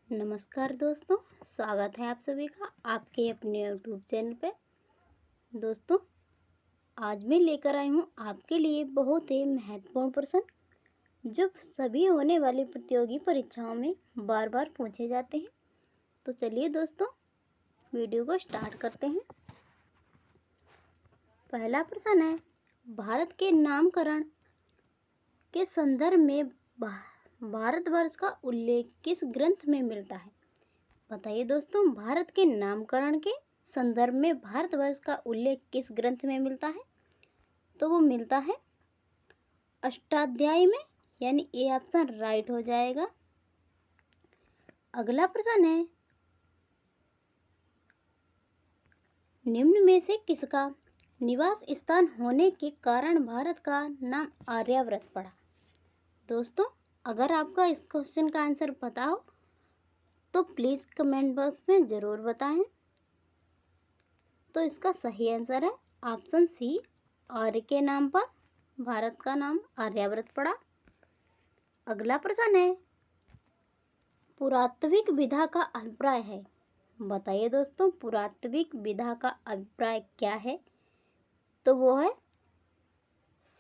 नमस्कार दोस्तों, स्वागत है आप सभी का आपके अपने यूट्यूब चैनल पे। दोस्तों, आज मैं लेकर आई हूँ आपके लिए बहुत ही महत्वपूर्ण प्रश्न जो सभी होने वाली प्रतियोगी परीक्षाओं में बार बार पूछे जाते हैं। तो चलिए दोस्तों, वीडियो को स्टार्ट करते हैं। पहला प्रश्न है, भारत के नामकरण के संदर्भ में भारतवर्ष का उल्लेख किस ग्रंथ में मिलता है? बताइए दोस्तों, भारत के नामकरण के संदर्भ में भारतवर्ष का उल्लेख किस ग्रंथ में मिलता है? तो वो मिलता है अष्टाध्यायी में, यानी ए ऑप्शन राइट हो जाएगा। अगला प्रश्न है, निम्न में से किसका निवास स्थान होने के कारण भारत का नाम आर्यावर्त पड़ा? दोस्तों, अगर आपका इस क्वेश्चन का आंसर पता हो तो प्लीज़ कमेंट बॉक्स में ज़रूर बताएं। तो इसका सही आंसर है ऑप्शन सी, आर्य के नाम पर भारत का नाम आर्यावर्त पड़ा। अगला प्रश्न है, पुरातात्विक विधा का अभिप्राय है। बताइए दोस्तों, पुरातात्विक विधा का अभिप्राय क्या है? तो वो है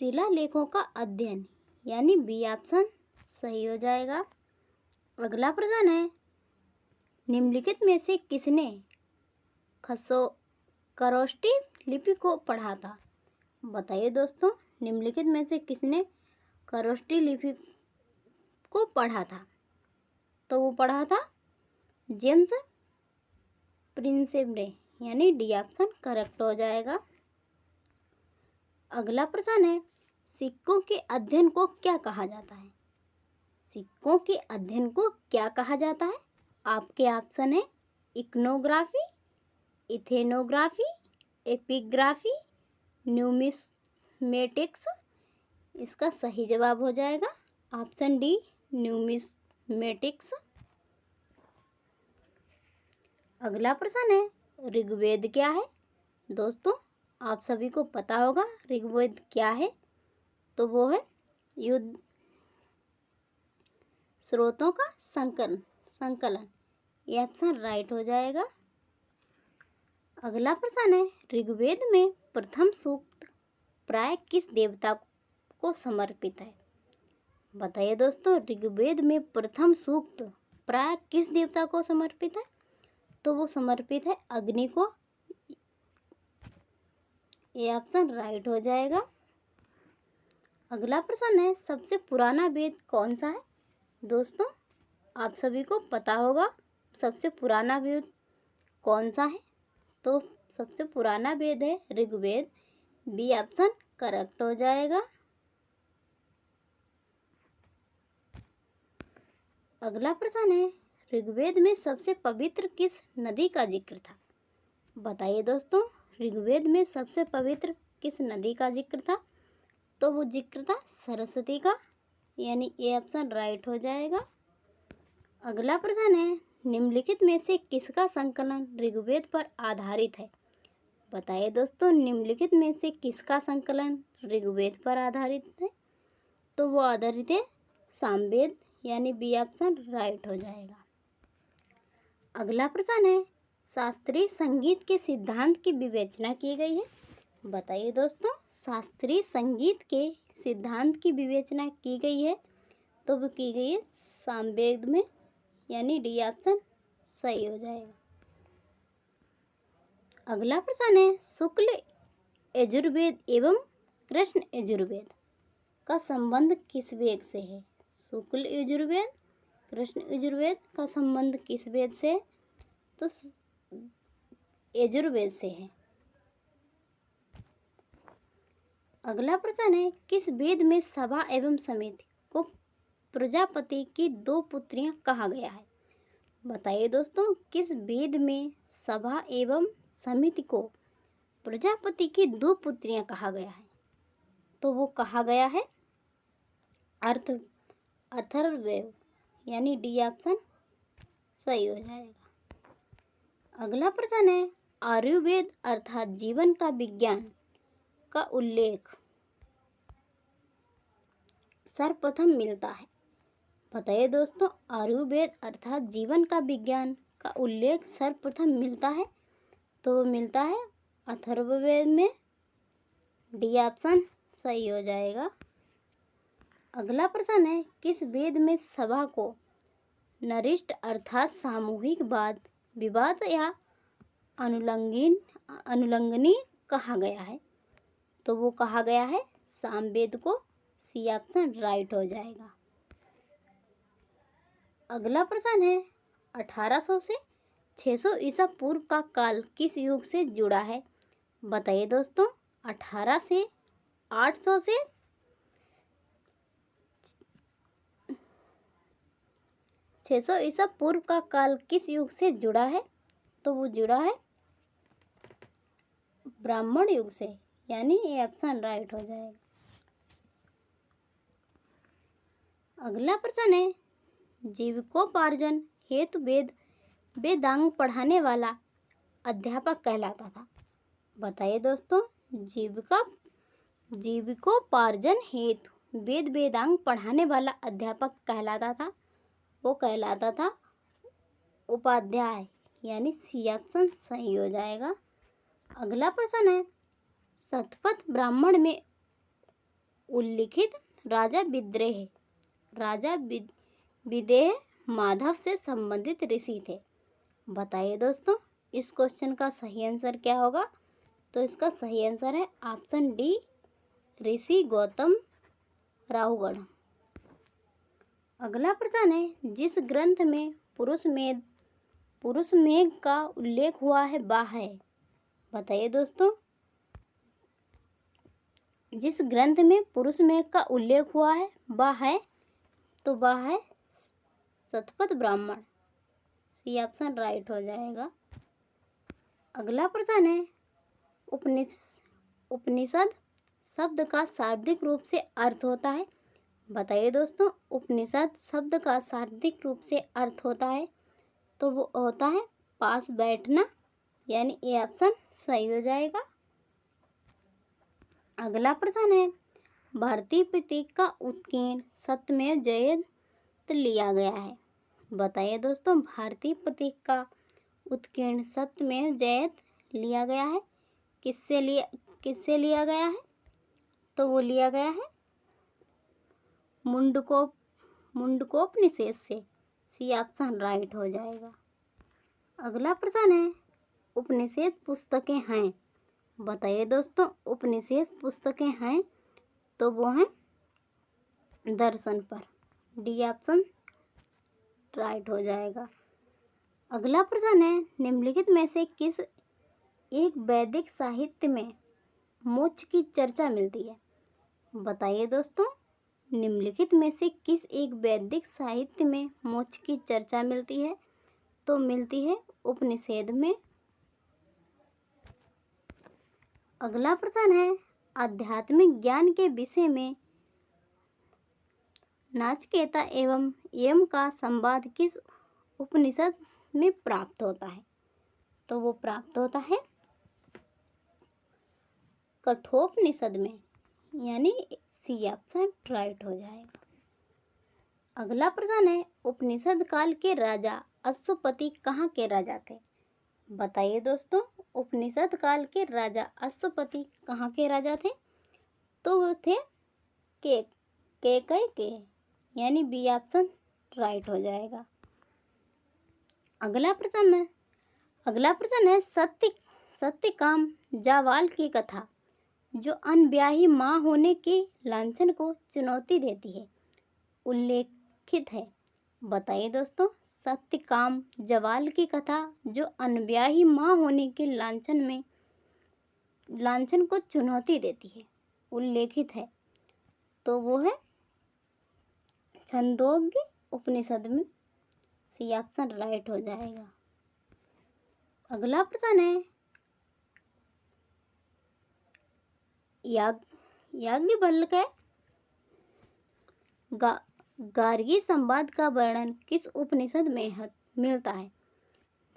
शिलालेखों का अध्ययन, यानी बी ऑप्शन सही हो जाएगा। अगला प्रश्न है, निम्नलिखित में से किसने खरोष्ठी लिपि को पढ़ा था? बताइए दोस्तों, निम्नलिखित में से किसने खरोष्ठी लिपि को पढ़ा था? तो वो पढ़ा था जेम्स प्रिंसेप ने, यानी डी ऑप्शन करेक्ट हो जाएगा। अगला प्रश्न है, सिक्कों के अध्ययन को क्या कहा जाता है? सिक्कों के अध्ययन को क्या कहा जाता है? आपके ऑप्शन है इकनोग्राफी, इथेनोग्राफी, एपिग्राफी, न्यूमिस्मेटिक्स। इसका सही जवाब हो जाएगा ऑप्शन डी, न्यूमिस्मेटिक्स। अगला प्रश्न है, ऋग्वेद क्या है? दोस्तों, आप सभी को पता होगा ऋग्वेद क्या है। तो वो है युद्ध स्रोतों का संकलन। ये ऑप्शन राइट हो जाएगा। अगला प्रश्न है, ऋग्वेद में प्रथम सूक्त प्राय किस देवता को समर्पित है? बताइए दोस्तों, ऋग्वेद में प्रथम सूक्त प्राय किस देवता को समर्पित है? तो वो समर्पित है अग्नि को। ये ऑप्शन राइट हो जाएगा। अगला प्रश्न है, सबसे पुराना वेद कौन सा है? दोस्तों, आप सभी को पता होगा सबसे पुराना वेद कौन सा है। तो सबसे पुराना वेद है ऋग्वेद, बी ऑप्शन करेक्ट हो जाएगा। अगला प्रश्न है, ऋग्वेद में सबसे पवित्र किस नदी का जिक्र था? बताइए दोस्तों, ऋग्वेद में सबसे पवित्र किस नदी का जिक्र था? तो वो जिक्र था सरस्वती का, यानी ए ऑप्शन राइट हो जाएगा। अगला प्रश्न है, निम्नलिखित में से किसका संकलन ऋग्वेद पर आधारित है? बताइए दोस्तों, निम्नलिखित में से किसका संकलन ऋग्वेद पर आधारित है? तो वो आधारित है सामवेद, यानी बी ऑप्शन राइट हो जाएगा। अगला प्रश्न है, शास्त्रीय संगीत के सिद्धांत की विवेचना की गई है। बताइए दोस्तों, शास्त्रीय संगीत के सिद्धांत की विवेचना की गई है। तो वो की गई है सामवेद में, यानी डी ऑप्शन सही हो जाएगा। अगला प्रश्न है, शुक्ल यजुर्वेद एवं कृष्ण यजुर्वेद का संबंध किस वेद से है? शुक्ल यजुर्वेद, कृष्ण यजुर्वेद का संबंध किस वेद से है? तो यजुर्वेद से है। अगला प्रश्न है, किस वेद में सभा एवं समिति को प्रजापति की दो पुत्रियां कहा गया है? बताइए दोस्तों, किस वेद में सभा एवं समिति को प्रजापति की दो पुत्रियां कहा गया है? तो वो कहा गया है अथर्ववेद, यानी डी ऑप्शन सही हो जाएगा। अगला प्रश्न है, आयुर्वेद अर्थात जीवन का विज्ञान का उल्लेख सर्वप्रथम मिलता है? बताइए दोस्तों, आयुर्वेद अर्थात जीवन का विज्ञान का उल्लेख सर्वप्रथम मिलता है, तो वो मिलता है अथर्ववेद में। डी ऑप्शन सही हो जाएगा। अगला प्रश्न है, किस वेद में सभा को नरिष्ट अर्थात सामूहिक वाद विवाद या अनुलंघनी कहा गया है? तो वो कहा गया है सामवेद को। सी ऑप्शन राइट हो जाएगा। अगला प्रश्न है, 1800 से 600 ईसा पूर्व का काल किस युग से जुड़ा है? बताइए दोस्तों, 18 से 800 से 600 ईसा पूर्व का काल किस युग से जुड़ा है? तो वो जुड़ा है ब्राह्मण युग से, यानी ये ऑप्शन राइट हो जाएगा। अगला प्रश्न है, जीविकोपार्जन हेतु वेदांग पढ़ाने वाला अध्यापक कहलाता था? बताइए दोस्तों, जीविकोपार्जन हेतु वेदांग पढ़ाने वाला अध्यापक कहलाता था, वो कहलाता था उपाध्याय, यानी सी ऑप्शन सही हो जाएगा। अगला प्रश्न है, शतपथ ब्राह्मण में उल्लिखित राजा विदेह माधव से संबंधित ऋषि थे? बताइए दोस्तों, इस क्वेश्चन का सही आंसर क्या होगा? तो इसका सही आंसर है ऑप्शन डी, ऋषि गौतम राहुगढ़। अगला प्रश्न है, जिस ग्रंथ में पुरुष मेघ का उल्लेख हुआ है वह है? बताइए दोस्तों, जिस ग्रंथ में पुरुष मेघ का उल्लेख हुआ है वह है, तो वह है Shatapatha Brahmana. C option right हो जाएगा। अगला प्रश्न है, उपनिषद शब्द का शाब्दिक रूप से अर्थ होता है? बताइए दोस्तों, उपनिषद शब्द का शाब्दिक रूप से अर्थ होता है, तो वो होता है पास बैठना, यानी ए ऑप्शन सही हो जाएगा। अगला प्रश्न है, भारतीय प्रतीक का उत्कीर्ण सत्यमेव जयते लिया गया है? बताइए दोस्तों, भारतीय प्रतीक का उत्कीर्ण सत्यमेव जयते लिया गया है, किससे लिया गया है? तो वो लिया गया है मुंडकोपनिषद से। सी ऑप्शन राइट हो जाएगा। अगला प्रश्न है, उपनिषद पुस्तकें हैं? बताइए दोस्तों, उपनिषद पुस्तकें हैं, तो वो हैं दर्शन पर। डी ऑप्शन राइट हो जाएगा। अगला प्रश्न है, निम्नलिखित में से किस एक वैदिक साहित्य में मोक्ष की चर्चा मिलती है? बताइए दोस्तों, निम्नलिखित में से किस एक वैदिक साहित्य में मोक्ष की चर्चा मिलती है? तो मिलती है उपनिषद में। अगला प्रश्न है, आध्यात्मिक ज्ञान के विषय में नाचिकेता एवं यम का संवाद किस उपनिषद में प्राप्त होता है? तो वो प्राप्त होता है कठोपनिषद में, यानी सी ऑप्शन राइट हो जाएगा। अगला प्रश्न है, उपनिषद काल के राजा अश्वपति कहाँ के राजा थे? बताइए दोस्तों, उपनिषद काल के राजा अश्वपति कहाँ के राजा थे? तो वो थे केकय के, यानी बी ऑप्शन राइट हो जाएगा। अगला प्रश्न है, सत्यकाम जावाल की कथा जो अनब्याही माँ होने के लांछन को चुनौती देती है, उल्लेखित है? बताइए दोस्तों, सत्यकाम जवाल की कथा जो अनब्याही माँ होने के लांछन को चुनौती देती है, उल्लेखित है? तो वो है छंदोग्य उपनिषद में। सी ऑप्शन राइट हो जाएगा। अगला प्रश्न है, याज्ञवल्क्य गार्गी संवाद का वर्णन किस उपनिषद में मिलता है?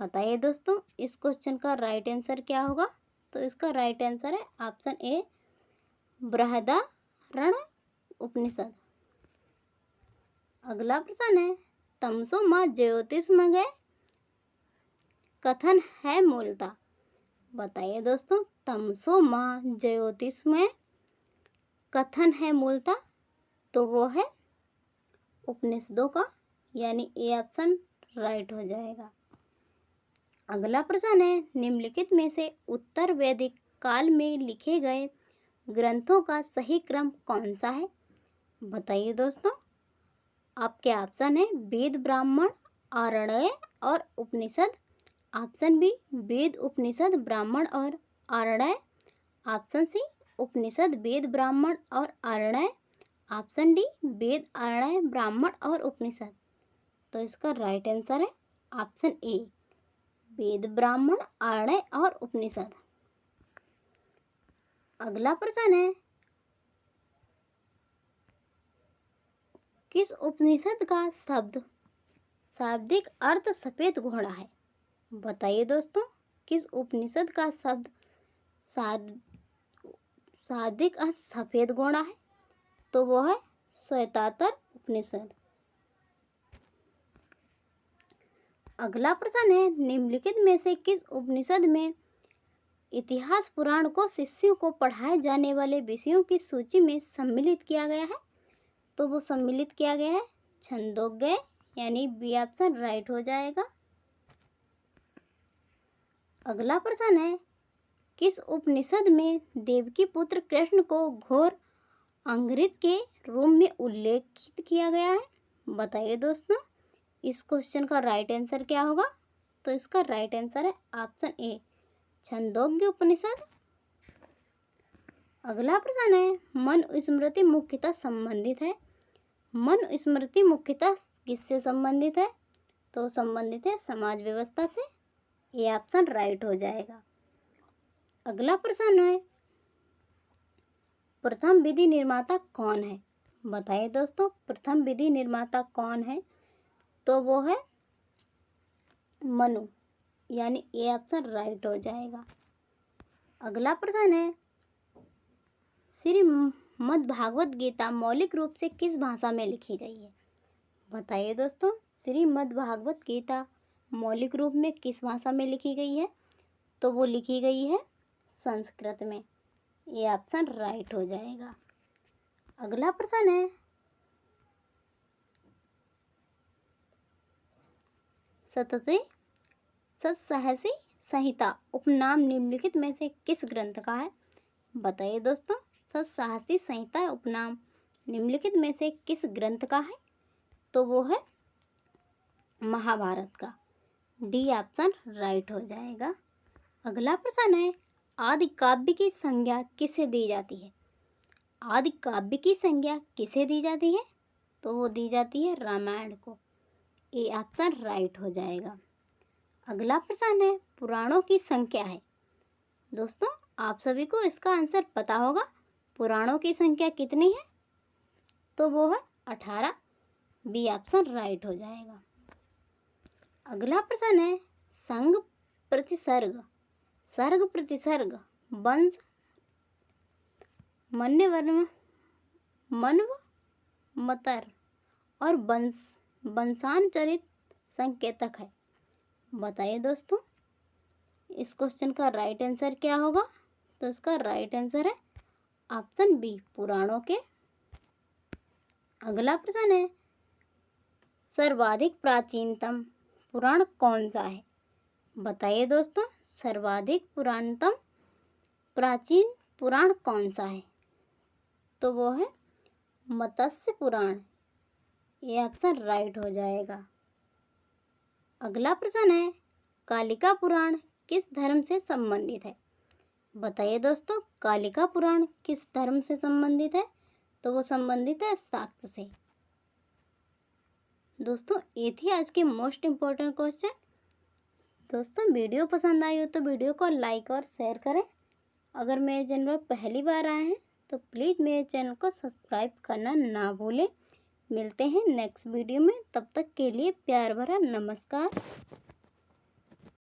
बताइए दोस्तों, इस क्वेश्चन का राइट आंसर क्या होगा? तो इसका राइट आंसर है ऑप्शन ए, बृहदारण्यक उपनिषद। अगला प्रश्न है, तमसो माँ ज्योतिषमय कथन है मूलतः। बताइए दोस्तों, तमसो माँ ज्योतिषमय कथन है मूलतः, तो वो है उपनिषदों का, यानी ए ऑप्शन राइट हो जाएगा। अगला प्रश्न है, निम्नलिखित में से उत्तर वैदिक काल में लिखे गए ग्रंथों का सही क्रम कौन सा है। बताइए दोस्तों, आपके ऑप्शन है वेद, ब्राह्मण, आरण्य और उपनिषद। ऑप्शन बी वेद, उपनिषद, ब्राह्मण और आरण्य। ऑप्शन सी उपनिषद, वेद, ब्राह्मण और आरण्य। ऑप्शन डी वेद, आरण्य, ब्राह्मण और उपनिषद। तो इसका राइट आंसर है ऑप्शन ए, वेद, ब्राह्मण, आरण्य और उपनिषद। अगला प्रश्न है, किस उपनिषद का शब्द शाब्दिक अर्थ सफेद घोड़ा है। बताइए दोस्तों, किस उपनिषद का शब्द शाब्दिक अर्थ सफेद घोड़ा है, तो वो है श्वेतातर उपनिषद। अगला प्रश्न है, निम्नलिखित में से किस उपनिषद में इतिहास पुराण को शिष्यों को पढ़ाए जाने वाले विषयों की सूची में सम्मिलित किया गया है। तो वो सम्मिलित किया गया है छंदोग्य, यानी बी ऑप्शन राइट हो जाएगा। अगला प्रश्न है, किस उपनिषद में देवकी पुत्र कृष्ण को घोर अंगृत के रूप में उल्लेखित किया गया है। बताइए दोस्तों, इस क्वेश्चन का राइट आंसर क्या होगा। तो इसका राइट आंसर है ऑप्शन ए, छंदोग्य उपनिषद। अगला प्रश्न है, मन स्मृति मुख्यतः संबंधित है। मन स्मृति मुख्यतः किससे संबंधित है। तो संबंधित है समाज व्यवस्था से। ये ऑप्शन राइट हो जाएगा। अगला प्रश्न है, प्रथम विधि निर्माता कौन है। बताइए दोस्तों, प्रथम विधि निर्माता कौन है। तो वो है मनु, यानी ए ऑप्शन राइट हो जाएगा। अगला प्रश्न है, श्रीमद् भागवत गीता मौलिक रूप से किस भाषा में लिखी गई है। बताइए दोस्तों, श्रीमद् भागवत गीता मौलिक रूप में किस भाषा में लिखी गई है। तो वो लिखी गई है संस्कृत में। ये ऑप्शन राइट हो जाएगा। अगला प्रश्न है, सतसाहसी संहिता उपनाम निम्नलिखित में से किस ग्रंथ का है। बताइए दोस्तों, सतसाहसी संहिता उपनाम निम्नलिखित में से किस ग्रंथ का है। तो वो है महाभारत का। डी ऑप्शन राइट हो जाएगा। अगला प्रश्न है, आदि काव्य की संज्ञा किसे दी जाती है। आदि काव्य की संज्ञा किसे दी जाती है। तो वो दी जाती है रामायण को। ए ऑप्शन राइट हो जाएगा। अगला प्रश्न है, पुराणों की संख्या है। दोस्तों, आप सभी को इसका आंसर पता होगा। पुराणों की संख्या कितनी है। तो वो है 18। बी ऑप्शन राइट हो जाएगा। अगला प्रश्न है, संग प्रतिसर्ग, सर्ग प्रतिसर्ग, वंश, मन्य, वर्ण, मनव, मतर और वंशानुचरित संकेतक है। बताइए दोस्तों, इस क्वेश्चन का राइट आंसर क्या होगा। तो इसका राइट आंसर है ऑप्शन बी, पुराणों के। अगला प्रश्न है, सर्वाधिक प्राचीनतम पुराण कौन सा है। बताइए दोस्तों, सर्वाधिक प्राचीन पुराण कौन सा है। तो वो है मत्स्य पुराण। ये ऑप्शन राइट हो जाएगा। अगला प्रश्न है, कालिका पुराण किस धर्म से संबंधित है। बताइए दोस्तों, कालिका पुराण किस धर्म से संबंधित है। तो वो संबंधित है शाक्त से। दोस्तों, ये थी आज के मोस्ट इम्पोर्टेंट क्वेश्चन। दोस्तों, वीडियो पसंद आई हो तो वीडियो को लाइक और शेयर करें। अगर मेरे चैनल पर पहली बार आए हैं तो प्लीज़ मेरे चैनल को सब्सक्राइब करना ना भूलें। मिलते हैं नेक्स्ट वीडियो में, तब तक के लिए प्यार भरा नमस्कार।